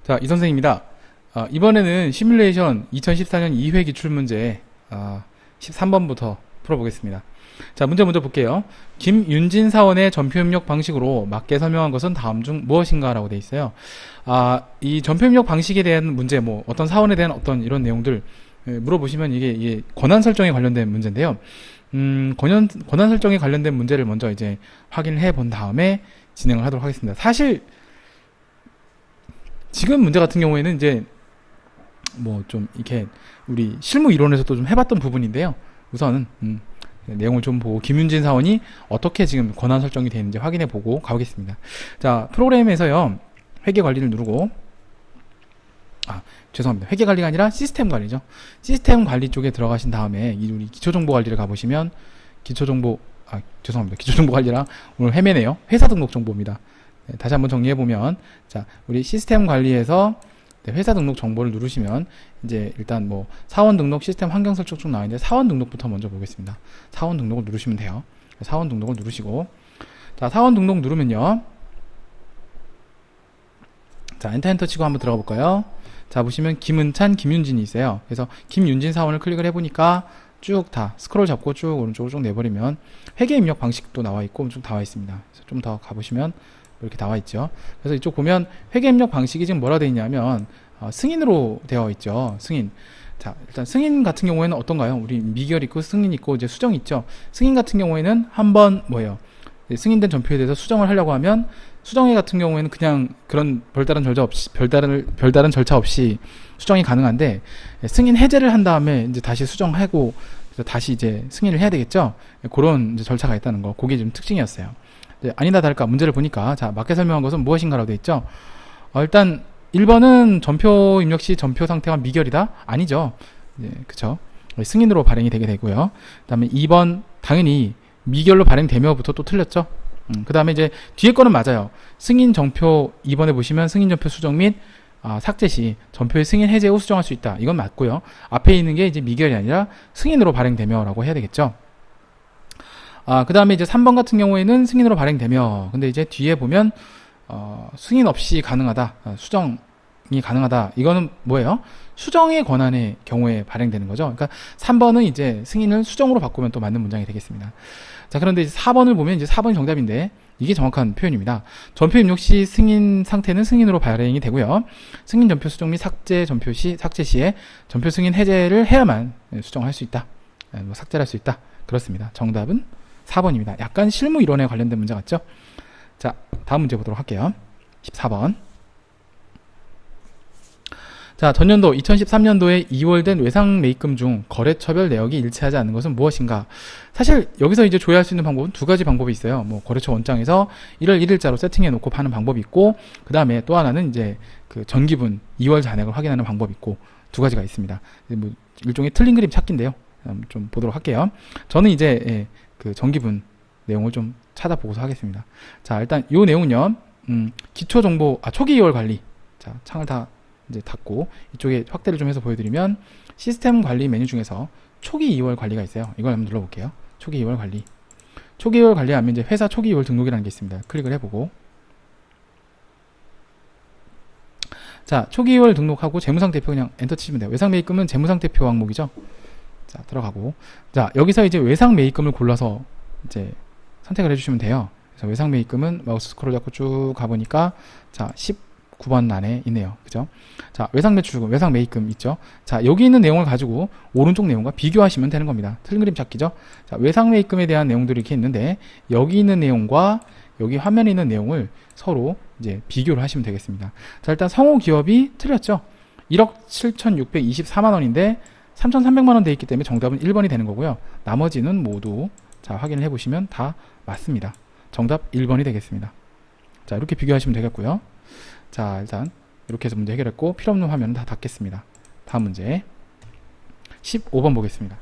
자, 이 선생입니다. 이번에는 시뮬레이션 2014년 2회 기출문제 13번부터 풀어보겠습니다. 자, 문제 먼저 볼게요. 김윤진 사원의 전표입력 방식으로 맞게 설명한 것은 다음 중 무엇인가 라고 되어 있어요. 이 전표입력 방식에 대한 문제, 뭐 어떤 사원에 대한 어떤 이런 내용들 물어보시면 이게 권한 설정에 관련된 문제인데요. 권한 설정에 관련된 문제를 먼저 이제 확인을 해 본 다음에 진행을 하도록 하겠습니다. 사실 지금 문제 같은 경우에는 이제 뭐 좀 이렇게 우리 실무 이론에서도 좀 해봤던 부분인데요. 우선은 내용을 좀 보고 김윤진 사원이 어떻게 지금 권한 설정이 되는지 확인해 보고 가보겠습니다. 자, 프로그램에서요, 회계 관리를 누르고, 죄송합니다. 회계 관리가 아니라 시스템 관리죠. 시스템 관리 쪽에 들어가신 다음에 우리 기초정보 관리를 가보시면 기초정보 관리랑 오늘 헤매네요. 회사 등록 정보입니다. 네, 다시 한번 정리해 보면, 자, 우리 시스템 관리에서 회사 등록 정보를 누르시면 이제 일단 뭐 사원 등록 시스템 환경 설정 쭉 나와 있는데 사원 등록부터 먼저 보겠습니다. 사원 등록을 누르시면 돼요. 사원 등록을 누르시고, 자, 사원 등록 누르면요, 자, 엔터 치고 한번 들어가 볼까요? 자, 보시면 김은찬, 김윤진이 있어요. 그래서 김윤진 사원을 클릭을 해보니까 쭉 다 스크롤 잡고 쭉 오른쪽으로 쭉 내버리면 회계 입력 방식도 나와 있고 쭉 나와 있습니다. 그래서 좀 더 가보시면 이렇게 나와 있죠. 그래서 이쪽 보면 회계 입력 방식이 지금 뭐라 되어 있냐면 승인으로 되어 있죠. 승인. 자, 일단 승인 같은 경우에는 어떤가요? 우리 미결 있고 승인 있고 이제 수정 있죠. 승인 같은 경우에는 한번 뭐예요? 승인된 전표에 대해서 수정을 하려고 하면 수정회 같은 경우에는 그냥 그런 별다른 절차 없이 수정이 가능한데, 승인 해제를 한 다음에 이제 다시 수정하고 다시 이제 승인을 해야 되겠죠. 그런 이제 절차가 있다는 거. 그게 좀 특징이었어요. 아니다 다를까 문제를 보니까, 자, 맞게 설명한 것은 무엇인가라고 되어 있죠. 일단 1번은 전표 입력 시 전표 상태가 미결이다? 아니죠. 그쵸. 승인으로 발행이 되게 되고요. 그 다음에 2번 당연히 미결로 발행되며부터 또 틀렸죠. 그 다음에 이제 뒤에 거는 맞아요. 승인 전표 2번에 보시면 승인 전표 수정 및 삭제 시 전표의 승인 해제 후 수정할 수 있다. 이건 맞고요. 앞에 있는 게 이제 미결이 아니라 승인으로 발행되며 라고 해야 되겠죠. 그 다음에 이제 3번 같은 경우에는 승인으로 발행되며, 근데 이제 뒤에 보면 승인 없이 가능하다, 수정이 가능하다. 이거는 뭐예요? 수정의 권한의 경우에 발행되는 거죠. 그러니까 3번은 이제 승인을 수정으로 바꾸면 또 맞는 문장이 되겠습니다. 자, 그런데 이제 4번을 보면 이제 4번이 정답인데 이게 정확한 표현입니다. 전표 입력 시 승인 상태는 승인으로 발행이 되고요. 승인 전표 수정 및 삭제 시에 전표 승인 해제를 해야만 수정할 수 있다. 삭제를 할 수 있다. 그렇습니다. 정답은 4번입니다. 약간 실무 이론에 관련된 문제 같죠? 자, 다음 문제 보도록 할게요. 14번. 자, 전년도 2013년도에 2월 된 외상 매입금 중 거래처별 내역이 일치하지 않는 것은 무엇인가? 사실 여기서 이제 조회할 수 있는 방법은 두 가지 방법이 있어요. 뭐 거래처 원장에서 1월 1일자로 세팅해 놓고 파는 방법이 있고, 그 다음에 또 하나는 이제 그 전기분 2월 잔액을 확인하는 방법이 있고, 두 가지가 있습니다. 뭐 일종의 틀린 그림 찾기인데요. 좀 보도록 할게요. 저는 이제 그 전기분 내용을 좀 찾아보고서 하겠습니다. 자, 일단 요 내용은요, 기초정보, 초기 2월 관리. 자, 창을 다 이제 닫고 이쪽에 확대를 좀 해서 보여드리면 시스템 관리 메뉴 중에서 초기 2월 관리가 있어요. 이걸 한번 눌러볼게요. 초기 2월 관리. 초기 2월 관리하면 이제 회사 초기 2월 등록이라는 게 있습니다. 클릭을 해보고, 자, 초기 2월 등록하고 재무상태표 그냥 엔터 치시면 돼요. 외상 매입금은 재무상태표 항목이죠. 자, 들어가고, 자, 여기서 이제 외상 매입금을 골라서 이제 선택을 해주시면 돼요. 그래서 외상 매입금은 마우스 스크롤 잡고 쭉 가보니까, 자, 19번 안에 있네요. 그죠? 자, 외상 매출금, 외상 매입금 있죠? 자, 여기 있는 내용을 가지고 오른쪽 내용과 비교하시면 되는 겁니다. 틀린 그림 찾기죠? 자, 외상 매입금에 대한 내용들이 이렇게 있는데, 여기 있는 내용과 여기 화면에 있는 내용을 서로 이제 비교를 하시면 되겠습니다. 자, 일단 성호 기업이 틀렸죠? 1억 7,624만 원인데 3,300만 원 돼 있기 때문에 정답은 1번이 되는 거고요. 나머지는 모두 자, 확인을 해보시면 다 맞습니다. 정답 1번이 되겠습니다. 자, 이렇게 비교하시면 되겠고요. 자, 일단 이렇게 해서 문제 해결했고, 필요 없는 화면은 다 닫겠습니다. 다음 문제 15번 보겠습니다.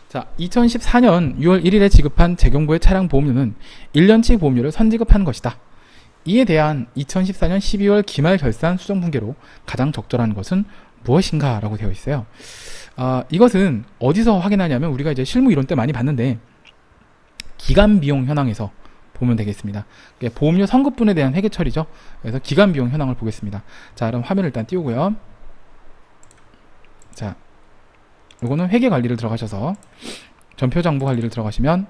자, 2014년 6월 1일에 지급한 재경부의 차량 보험료는 1년치 보험료를 선지급한 것이다. 이에 대한 2014년 12월 기말 결산 수정 분계로 가장 적절한 것은 무엇인가? 라고 되어 있어요. 이것은 어디서 확인하냐면, 우리가 이제 실무 이론 때 많이 봤는데, 기간 비용 현황에서 보면 되겠습니다. 이게 보험료 선급분에 대한 회계 처리죠. 그래서 기간 비용 현황을 보겠습니다. 자, 그럼 화면을 일단 띄우고요. 자, 요거는 회계 관리를 들어가셔서 전표 장부 관리를 들어가시면,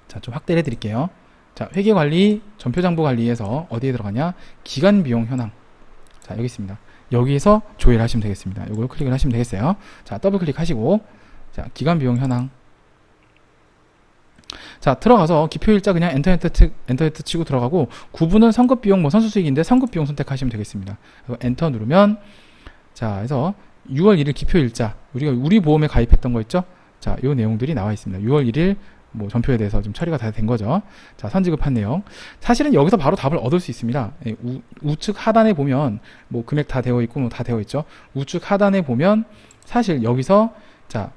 자, 좀 확대를 해드릴게요. 자, 회계 관리, 전표 장부 관리에서 어디에 들어가냐? 기간 비용 현황. 자, 여기 있습니다. 여기에서 조회를 하시면 되겠습니다. 요걸 클릭을 하시면 되겠어요. 자, 더블 클릭하시고, 자, 기간 비용 현황. 자, 들어가서 기표일자 그냥 엔터 치고 들어가고, 구분은 선급비용, 뭐 선수수익인데 선급비용 선택하시면 되겠습니다. 그리고 엔터 누르면, 자, 해서 6월 1일 기표일자, 우리가 우리 보험에 가입했던 거 있죠? 자, 요 내용들이 나와 있습니다. 6월 1일 뭐 전표에 대해서 좀 처리가 다 된 거죠. 자, 선지급한 내용. 사실은 여기서 바로 답을 얻을 수 있습니다. 우측 하단에 보면 뭐 금액 다 되어 있고 뭐 다 되어 있죠. 우측 하단에 보면 사실 여기서, 자,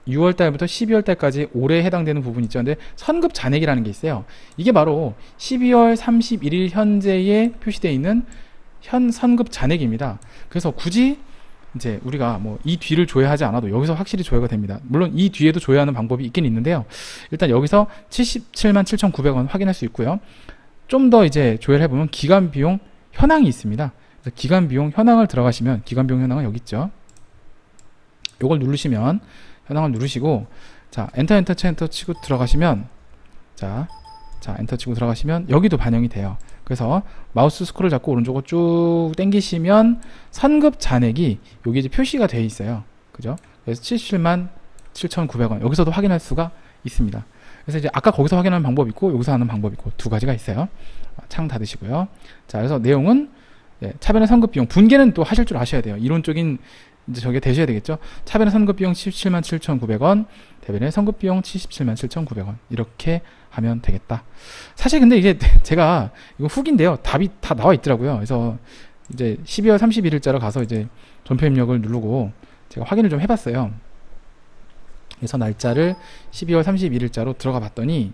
6월 달부터 12월 달까지 올해에 해당되는 부분이 있죠. 근데 선급 잔액이라는 게 있어요. 이게 바로 12월 31일 현재에 표시되어 있는 현 선급 잔액입니다. 그래서 굳이 이제 우리가 뭐 이 뒤를 조회하지 않아도 여기서 확실히 조회가 됩니다. 물론 이 뒤에도 조회하는 방법이 있긴 있는데요. 일단 여기서 77만 7,900원 확인할 수 있고요. 좀 더 이제 조회를 해보면 기간 비용 현황이 있습니다. 그래서 기간 비용 현황을 들어가시면, 기간 비용 현황은 여기 있죠. 요걸 누르시면, 현황을 누르시고, 자, 엔터 치고 들어가시면, 자, 엔터 치고 들어가시면 여기도 반영이 돼요. 그래서 마우스 스크롤 잡고 오른쪽으로 쭉 당기시면 선급 잔액이 여기 이제 표시가 되어 있어요. 그죠? 그래서 77만 7,900원. 여기서도 확인할 수가 있습니다. 그래서 이제 아까 거기서 확인하는 방법이 있고 여기서 하는 방법이 있고 두 가지가 있어요. 창 닫으시고요. 자, 그래서 내용은, 차변의 선급 비용 분개는 또 하실 줄 아셔야 돼요. 이론적인 이제 저게 되셔야 되겠죠. 차변의 선급 비용 77만 7,900원, 대변의 선급 비용 77만 7,900원. 이렇게 하면 되겠다. 사실 근데 이게 제가 이거 후기인데요. 답이 다 나와 있더라고요. 그래서 이제 12월 31일자로 가서 이제 전표 입력을 누르고 제가 확인을 좀 해봤어요. 그래서 날짜를 12월 31일자로 들어가 봤더니,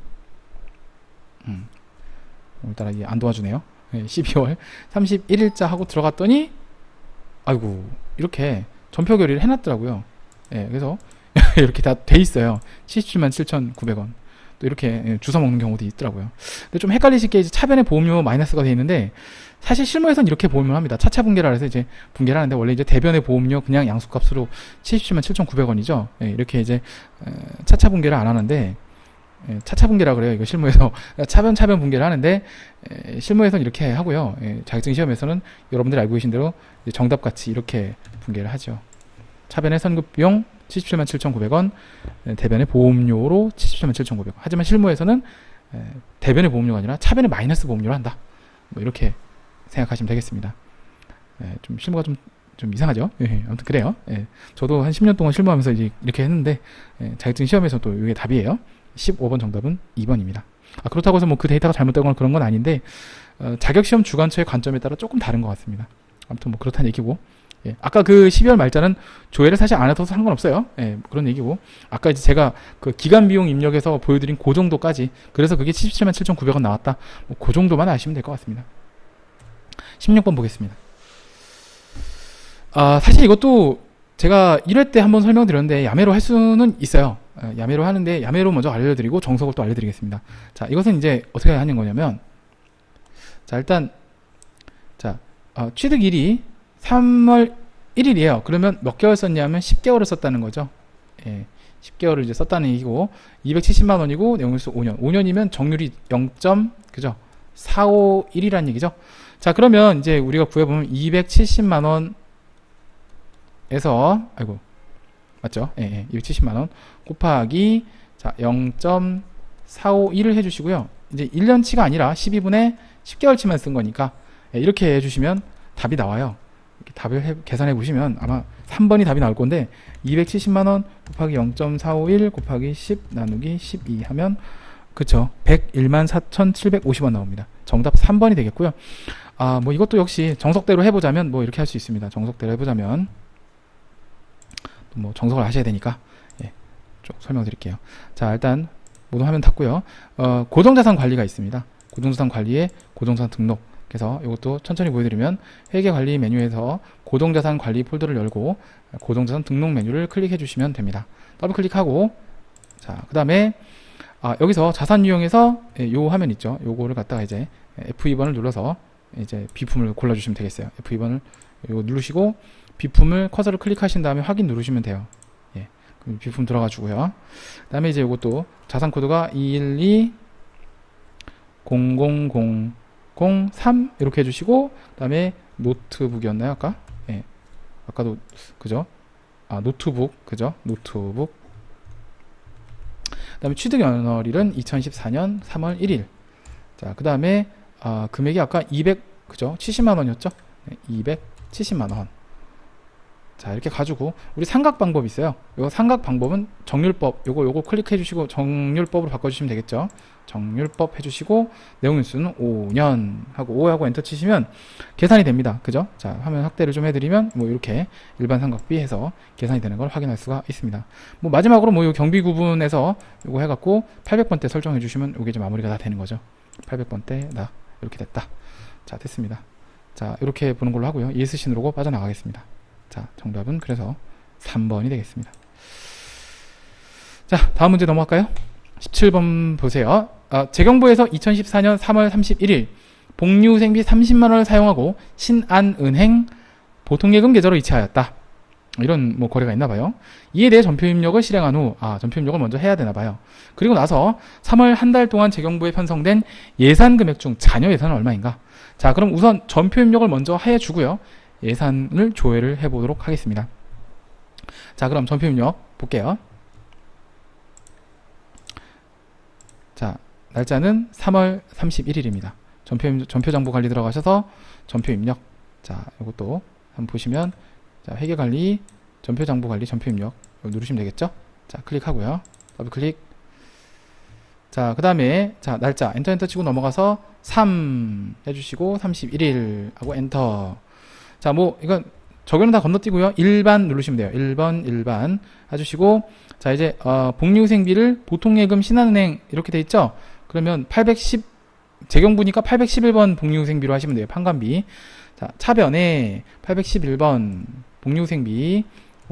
오늘따라 이게 안 도와주네요. 12월 31일자 하고 들어갔더니, 아이고, 이렇게 전표 결의를 해놨더라고요. 그래서 이렇게 다 돼 있어요. 77만 7,900원. 또 이렇게 주워 먹는 경우도 있더라고요. 근데 좀 헷갈리실 게, 이제 차변에 보험료 마이너스가 되어 있는데, 사실 실무에서는 이렇게 보험을 합니다. 차차 분계라 해서 이제 분계를 하는데, 원래 이제 대변의 보험료 그냥 양수값으로 77만 7,900원이죠. 이렇게 이제 차차 분계를 안 하는데, 차차 분계라 그래요. 이거 실무에서 차변 분계를 하는데, 실무에서는 이렇게 하고요. 자격증 시험에서는 여러분들이 알고 계신 대로 정답같이 이렇게 분계를 하죠. 차변의 선급 비용 77만 7,900원, 대변의 보험료로 77만 7,900원. 하지만 실무에서는 대변의 보험료가 아니라 차변의 마이너스 보험료를 한다. 뭐 이렇게 생각하시면 되겠습니다. 좀 실무가 좀 이상하죠? 아무튼 그래요. 저도 한 10년 동안 실무하면서 이제 이렇게 했는데, 자격증 시험에서 또 이게 답이에요. 15번 정답은 2번입니다. 그렇다고 해서 뭐 그 데이터가 잘못되거나 그런 건 아닌데, 자격시험 주관처의 관점에 따라 조금 다른 것 같습니다. 아무튼 뭐 그렇다는 얘기고, 아까 그 12월 말자는 조회를 사실 안 해도 상관없어요. 그런 얘기고, 아까 이제 제가 그 기간 비용 입력해서 보여드린 그 정도까지, 그래서 그게 77만 7,900원 나왔다. 뭐 그 정도만 아시면 될 것 같습니다. 16번 보겠습니다. 사실 이것도 제가 1회 때 한번 설명드렸는데 야매로 할 수는 있어요. 야매로 하는데, 야매로 먼저 알려드리고 정석을 또 알려드리겠습니다. 자, 이것은 이제 어떻게 하는 거냐면, 자, 일단, 자, 취득일이 3월 1일이에요. 그러면 몇 개월 썼냐면 10개월을 썼다는 거죠. 10개월을 이제 썼다는 얘기고, 270만 원이고, 내용일수 5년. 5년이면 정률이 0. 그죠? 451이라는 얘기죠. 자, 그러면 이제 우리가 구해보면 270만 원에서, 아이고, 맞죠? 270만 원 곱하기, 자, 0.451을 해주시고요. 이제 1년치가 아니라 12분의 10개월치만 쓴 거니까, 이렇게 해주시면 답이 나와요. 이렇게 답을 계산해 보시면 아마 3번이 답이 나올 건데, 270만 원 곱하기 0.451 곱하기 10 나누기 12 하면, 그쵸, 101만 4,750원 나옵니다. 정답 3번이 되겠고요. 뭐 이것도 역시 정석대로 해보자면 뭐 이렇게 할 수 있습니다. 정석대로 해보자면, 뭐 정석을 하셔야 되니까 쭉 설명드릴게요. 자, 일단 모두 화면 닫고요. 고정자산 관리가 있습니다. 고정자산 관리에 고정자산 등록. 그래서 이것도 천천히 보여드리면, 회계관리 메뉴에서 고정자산 관리 폴더를 열고 고정자산 등록 메뉴를 클릭해 주시면 됩니다. 더블 클릭하고, 자, 그 다음에 여기서 자산 유형에서 요 화면 있죠. 요거를 갖다가 이제 F2번을 눌러서 이제 비품을 골라주시면 되겠어요. F2번을 요거 누르시고 비품을 커서를 클릭하신 다음에 확인 누르시면 돼요. 예. 그럼 비품 들어가 주고요. 그 다음에 이제 요것도 자산 코드가 212-000003 이렇게 해주시고 그 다음에 노트북이었나요 아까? 예. 아까도 그죠? 노트북 그죠? 노트북. 그 다음에 취득 연월일은 2014년 3월 1일. 자, 그 다음에 금액이 아까 200 그죠? 70만원이었죠? 네, 270만원. 자, 이렇게 가지고 우리 삼각 방법이 있어요. 요 삼각 방법은 정률법 요거 클릭해 주시고 정률법으로 바꿔 주시면 되겠죠. 정률법 해 주시고 내용 일수는 5년 하고 5하고 엔터 치시면 계산이 됩니다. 그죠? 자, 화면 확대를 좀 해드리면 뭐 이렇게 일반 삼각비 해서 계산이 되는 걸 확인할 수가 있습니다. 뭐 마지막으로 뭐 요 경비 구분에서 요거 해갖고 800번대 설정해 주시면 요게 이제 마무리가 다 되는 거죠. 800번대 나 이렇게 됐다. 자, 됐습니다. 자, 이렇게 보는 걸로 하고요. ESC 누르고 빠져나가겠습니다. 자, 정답은 그래서 3번이 되겠습니다. 자, 다음 문제 넘어갈까요? 17번 보세요. 재경부에서 2014년 3월 31일 복리후생비 30만원을 사용하고 신한은행 보통예금 계좌로 이체하였다. 이런 뭐 거래가 있나봐요. 이에 대해 전표 입력을 실행한 후 전표 입력을 먼저 해야 되나봐요. 그리고 나서 3월 한 달 동안 재경부에 편성된 예산 금액 중 잔여 예산은 얼마인가? 자, 그럼 우선 전표 입력을 먼저 해주고요. 예산을 조회를 해보도록 하겠습니다. 자, 그럼 전표 입력 볼게요. 자, 날짜는 3월 31일입니다. 전표 정보 관리 들어가셔서 전표 입력. 자, 이것도 한번 보시면 자, 회계 관리, 전표 정보 관리, 전표 입력 누르시면 되겠죠? 자, 클릭하고요. 더블 클릭. 자, 그 다음에 자, 날짜 엔터 치고 넘어가서 3 해주시고 31일 하고 엔터. 자, 뭐 이건 적용은 다 건너뛰고요. 1반 누르시면 돼요. 1번 1반 해주시고 자, 이제 복리후생비를 보통예금 신한은행 이렇게 돼 있죠. 그러면 810 재경부니까 811번 복리후생비로 하시면 돼요. 판관비. 자, 차변에 811번 복리후생비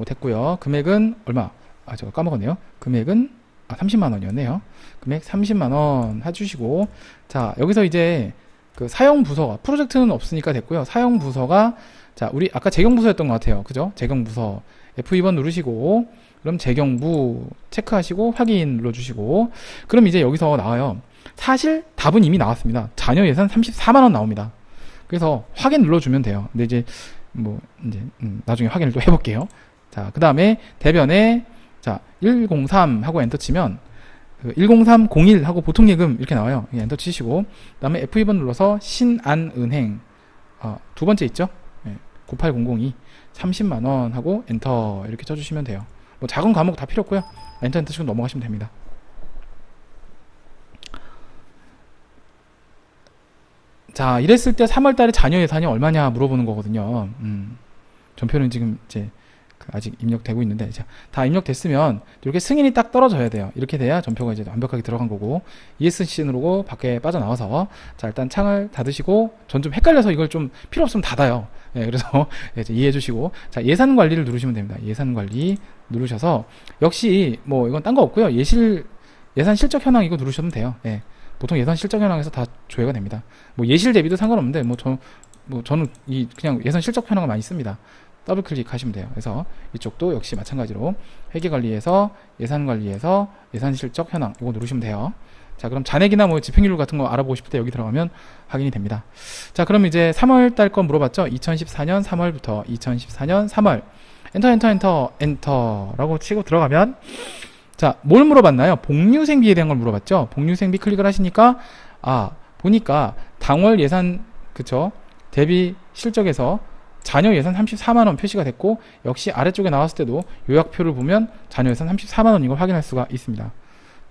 됐고요. 금액은 얼마? 제가 까먹었네요. 금액은 30만원이었네요. 금액 30만원 해주시고 자, 여기서 이제 그 사용부서가 프로젝트는 없으니까 됐고요. 사용부서가 자, 우리 아까 재경부서였던 것 같아요. 그죠? 재경부서 F2번 누르시고 그럼 재경부 체크하시고 확인 눌러주시고 그럼 이제 여기서 나와요. 사실 답은 이미 나왔습니다. 잔여 예산 34만원 나옵니다. 그래서 확인 눌러주면 돼요. 근데 이제 뭐 이제 나중에 확인을 또 해볼게요. 자, 그 다음에 대변에 자 103 하고 엔터 치면 10301 하고 보통예금 이렇게 나와요. 엔터 치시고 그 다음에 F2번 눌러서 신한은행 두 번째 있죠? 98002 30만원 하고 엔터 이렇게 쳐주시면 돼요. 뭐 작은 과목 다 필요 없고요. 엔터 치고 넘어가시면 됩니다. 자, 이랬을 때 3월달에 잔여 예산이 얼마냐 물어보는 거거든요. 전표는 지금 이제 아직 입력되고 있는데 다 입력됐으면 이렇게 승인이 딱 떨어져야 돼요. 이렇게 돼야 전표가 이제 완벽하게 들어간 거고 ESC 누르고 밖에 빠져나와서 자, 일단 창을 닫으시고 전 좀 헷갈려서 이걸 좀 필요 없으면 닫아요. 네, 그래서 이제 이해해 주시고 자, 예산 관리를 누르시면 됩니다. 예산 관리 누르셔서 역시 뭐 이건 딴 거 없고요. 예산 실적 현황 이거 누르셔도 돼요. 네. 보통 예산 실적 현황에서 다 조회가 됩니다. 뭐 예실 대비도 상관없는데 저는 그냥 예산 실적 현황을 많이 씁니다. 더블 클릭하시면 돼요. 그래서 이쪽도 역시 마찬가지로 회계관리에서 예산관리에서 예산실적 현황 이거 누르시면 돼요. 자, 그럼 잔액이나 뭐 집행률 같은 거 알아보고 싶을 때 여기 들어가면 확인이 됩니다. 자, 그럼 이제 3월달 건 물어봤죠. 2014년 3월부터 2014년 3월 엔터라고 치고 들어가면 자, 뭘 물어봤나요? 복리후생비에 대한 걸 물어봤죠. 복리후생비 클릭을 하시니까 보니까 당월 예산 그쵸 대비 실적에서 잔여 예산 34만원 표시가 됐고 역시 아래쪽에 나왔을 때도 요약표를 보면 잔여 예산 34만원 이걸 확인할 수가 있습니다.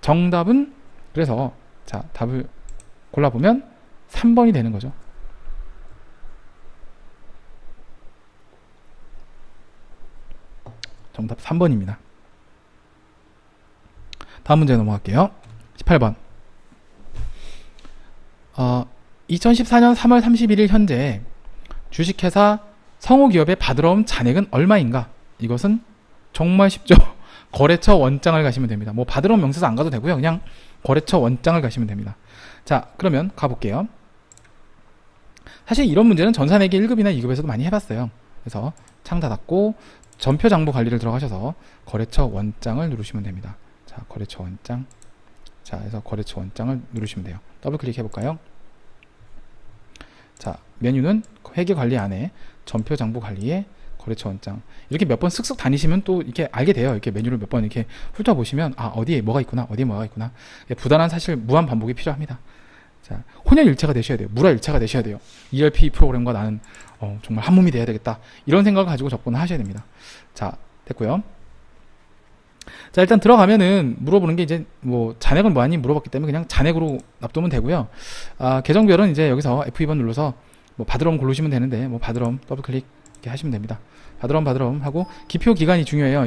정답은 그래서 자, 답을 골라보면 3번이 되는 거죠. 정답 3번입니다. 다음 문제 넘어갈게요. 18번 2014년 3월 31일 현재 주식회사 성우기업에 받으러 온 잔액은 얼마인가? 이것은 정말 쉽죠. 거래처 원장을 가시면 됩니다. 뭐 받으러 온 명세서 안 가도 되고요. 그냥 거래처 원장을 가시면 됩니다. 자, 그러면 가볼게요. 사실 이런 문제는 전산회계 1급이나 2급에서도 많이 해봤어요. 그래서 창 닫았고 전표 장부 관리를 들어가셔서 거래처 원장을 누르시면 됩니다. 자, 거래처 원장. 자, 그래서 거래처 원장을 누르시면 돼요. 더블 클릭해 볼까요? 자, 메뉴는 회계 관리 안에 전표 장부 관리에 거래처 원장. 이렇게 몇 번 쓱쓱 다니시면 또 이렇게 알게 돼요. 이렇게 메뉴를 몇 번 이렇게 훑어보시면, 아, 어디에 뭐가 있구나, 어디에 뭐가 있구나. 부단한 사실 무한 반복이 필요합니다. 자, 혼혈일체가 되셔야 돼요. 물화일체가 되셔야 돼요. ERP 프로그램과 나는 정말 한 몸이 돼야 되겠다. 이런 생각을 가지고 접근을 하셔야 됩니다. 자, 됐고요. 자, 일단 들어가면은 물어보는 게 이제 뭐 잔액을 뭐하니 물어봤기 때문에 그냥 잔액으로 납두면 되고요. 아, 계정별은 이제 여기서 F2번 눌러서 뭐 받으럼 고르시면 되는데 뭐 받으럼 더블 클릭 이렇게 하시면 됩니다. 받으럼 하고 기표 기간이 중요해요.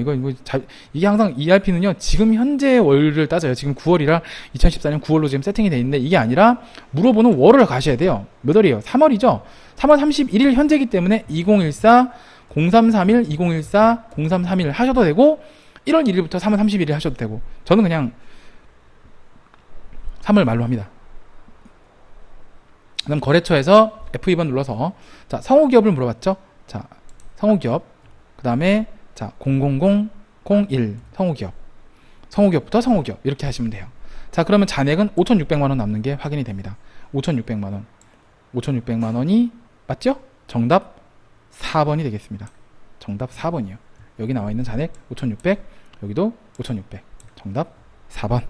이게 항상 ERP는요 지금 현재 월을 따져요. 지금 9월이라 2014년 9월로 지금 세팅이 되어 있는데 이게 아니라 물어보는 월을 가셔야 돼요. 몇 월이에요? 3월이죠. 3월 31일 현재이기 때문에 2014 0331 2014 0331 하셔도 되고 1월 1일부터 3월 31일 하셔도 되고 저는 그냥 3월 말로 합니다. 그다음 거래처에서 F2번 눌러서 자, 성우기업을 물어봤죠. 자, 성우기업 그 다음에 자 00001 성우기업부터 성우기업 이렇게 하시면 돼요. 자, 그러면 잔액은 5,600만원 남는 게 확인이 됩니다. 5,600만원이 맞죠? 정답 4번이 되겠습니다. 정답 4번이요. 여기 나와 있는 잔액 5,600 여기도 5,600 정답 4번.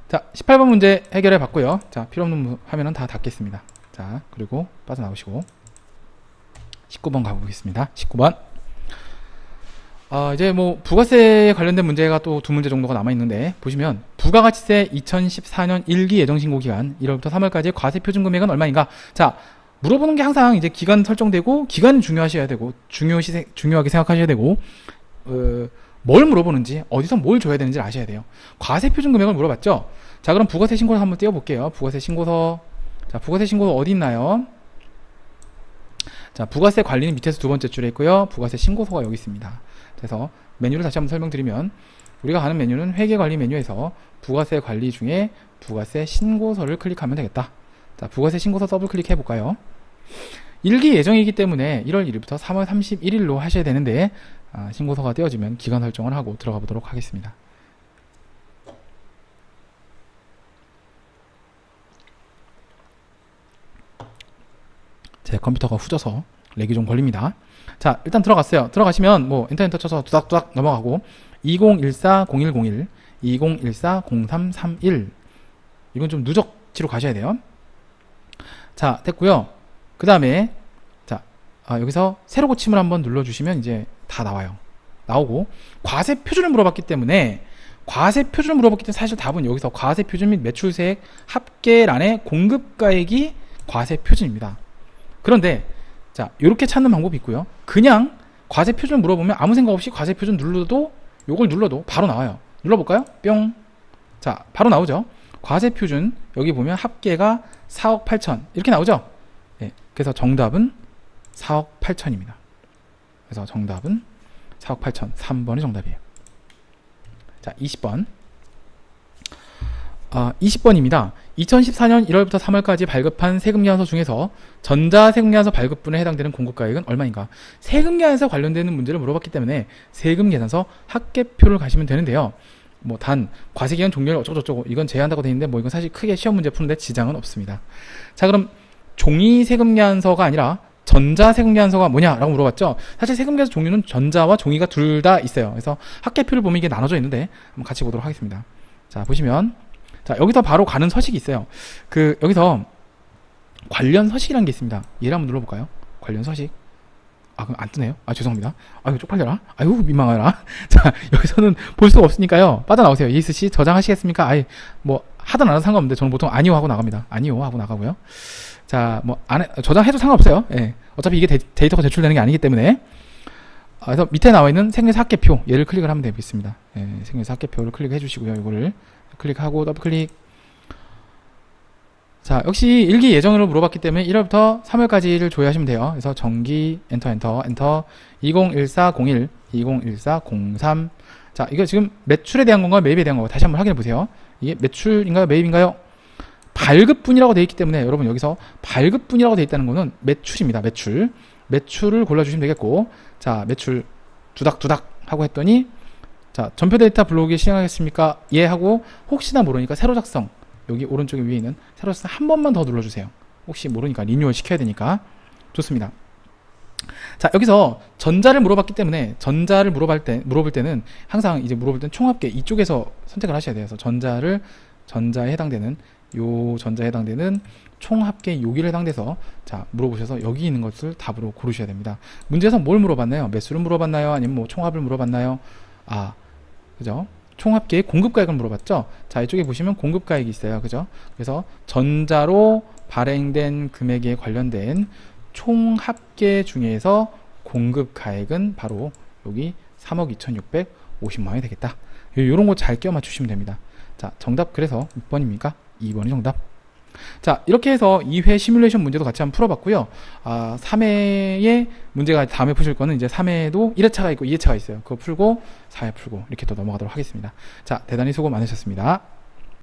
자, 18번 문제 해결해 봤고요. 자, 필요없는 화면은 다 닫겠습니다. 자, 그리고 빠져나오시고 19번 가보겠습니다. 19번. 이제 뭐 부가세에 관련된 문제가 또 두 문제 정도가 남아있는데 보시면 부가가치세 2014년 1기 예정신고 기간 1월부터 3월까지의 과세표준금액은 얼마인가? 자, 물어보는 게 항상 이제 기간 설정되고 기간 중요하셔야 되고 중요하게 생각하셔야 되고 뭘 물어보는지 어디서 뭘 줘야 되는지 아셔야 돼요. 과세표준금액을 물어봤죠? 자, 그럼 부가세 신고서 한번 띄워볼게요. 부가세 신고서. 자, 부가세 신고서 어디 있나요? 자, 부가세 관리는 밑에서 두 번째 줄에 있고요. 부가세 신고서가 여기 있습니다. 그래서 메뉴를 다시 한번 설명드리면 우리가 가는 메뉴는 회계관리 메뉴에서 부가세 관리 중에 부가세 신고서를 클릭하면 되겠다. 자, 부가세 신고서 더블 클릭해 볼까요? 1기 예정이기 때문에 1월 1일부터 3월 31일로 하셔야 되는데 신고서가 띄워지면 기간 설정을 하고 들어가 보도록 하겠습니다. 제 컴퓨터가 후져서 렉이 좀 걸립니다. 자, 일단 들어갔어요. 들어가시면 뭐 엔터 쳐서 두닥두닥 넘어가고 2014-0101 2014-0331 이건 좀 누적치로 가셔야 돼요. 자, 됐고요. 그 다음에 자, 여기서 새로 고침을 한번 눌러주시면 이제 다 나와요. 나오고 과세 표준을 물어봤기 때문에 사실 답은 여기서 과세 표준 및 매출세액 합계란의 공급가액이 과세 표준입니다. 그런데 자, 이렇게 찾는 방법이 있고요. 그냥 과세 표준 물어보면 아무 생각 없이 과세 표준 눌러도 요걸 눌러도 바로 나와요. 눌러볼까요? 뿅. 자, 바로 나오죠. 과세 표준 여기 보면 합계가 4억 8천 이렇게 나오죠. 네, 그래서 정답은 4억 8천입니다. 그래서 정답은 4억 8천 3번이 정답이에요. 자, 20번. 20번입니다. 2014년 1월부터 3월까지 발급한 세금계산서 중에서 전자세금계산서 발급분에 해당되는 공급가액은 얼마인가? 세금계산서 관련되는 문제를 물어봤기 때문에 세금계산서 합계표를 가시면 되는데요. 뭐 단 과세기간 종료를 어쩌고저쩌고 이건 제한한다고 되어 있는데 뭐 이건 사실 크게 시험 문제 푸는데 지장은 없습니다. 자, 그럼 종이 세금계산서가 아니라 전자세금계산서가 뭐냐라고 물어봤죠. 사실 세금계산서 종류는 전자와 종이가 둘 다 있어요. 그래서 합계표를 보면 이게 나눠져 있는데 한번 같이 보도록 하겠습니다. 자, 보시면 자, 여기서 바로 가는 서식이 있어요. 여기서 관련 서식이라는 게 있습니다. 얘를 한번 눌러볼까요? 관련 서식. 그럼 안 뜨네요. 죄송합니다. 이거 쪽팔려라. 아유, 민망하라. 자, 여기서는 볼 수가 없으니까요. 빠져나오세요. ESC 저장하시겠습니까? 뭐, 하든 안 해도 상관없는데, 저는 보통 아니요 하고 나갑니다. 아니요 하고 나가고요. 자, 뭐, 저장해도 상관없어요. 예. 어차피 이게 데이터가 제출되는 게 아니기 때문에. 그래서 밑에 나와 있는 생계사 합계표, 얘를 클릭을 하면 되겠습니다. 예, 생계사 합계표를 클릭해 주시고요. 이거를 클릭하고 더블 클릭. 자, 역시 일기 예정으로 물어봤기 때문에 1월부터 3월까지를 조회하시면 돼요. 그래서 정기 엔터 2014-01 201403. 자, 이거 지금 매출에 대한 건가요? 매입에 대한 건가요? 다시 한번 확인해 보세요. 이게 매출인가요? 매입인가요? 발급분이라고 되어 있기 때문에 여러분 여기서 발급분이라고 되어 있다는 거는 매출입니다. 매출을 골라주시면 되겠고, 자, 매출 두닥두닥 하고 했더니, 자, 전표 데이터 블록이 실행하겠습니까? 예 하고, 혹시나 모르니까 새로 작성, 여기 오른쪽에 위에 있는 새로 작성 한 번만 더 눌러주세요. 혹시 모르니까 리뉴얼 시켜야 되니까. 좋습니다. 자, 여기서 전자를 물어봤기 때문에 전자를 물어볼 때는 항상 이제 물어볼 때는 총합계 이쪽에서 선택을 하셔야 돼요. 그래서 전자에 해당되는 총합계 여기를 해당돼서 자, 물어보셔서 여기 있는 것을 답으로 고르셔야 됩니다. 문제에서 뭘 물어봤나요? 매수를 물어봤나요? 아니면 뭐 총합을 물어봤나요? 아, 그죠? 총합계의 공급가액을 물어봤죠? 자, 이쪽에 보시면 공급가액이 있어요. 그죠? 그래서 전자로 발행된 금액에 관련된 총합계 중에서 공급가액은 바로 여기 3억 2,650만원이 되겠다. 이런 거 잘 끼워 맞추시면 됩니다. 자, 정답 그래서 몇 번입니까? 2번이 정답. 자, 이렇게 해서 2회 시뮬레이션 문제도 같이 한번 풀어봤고요. 3회의 문제가 다음에 푸실 거는 이제 3회에도 1회차가 있고 2회차가 있어요. 그거 풀고 4회 풀고 이렇게 또 넘어가도록 하겠습니다. 자, 대단히 수고 많으셨습니다.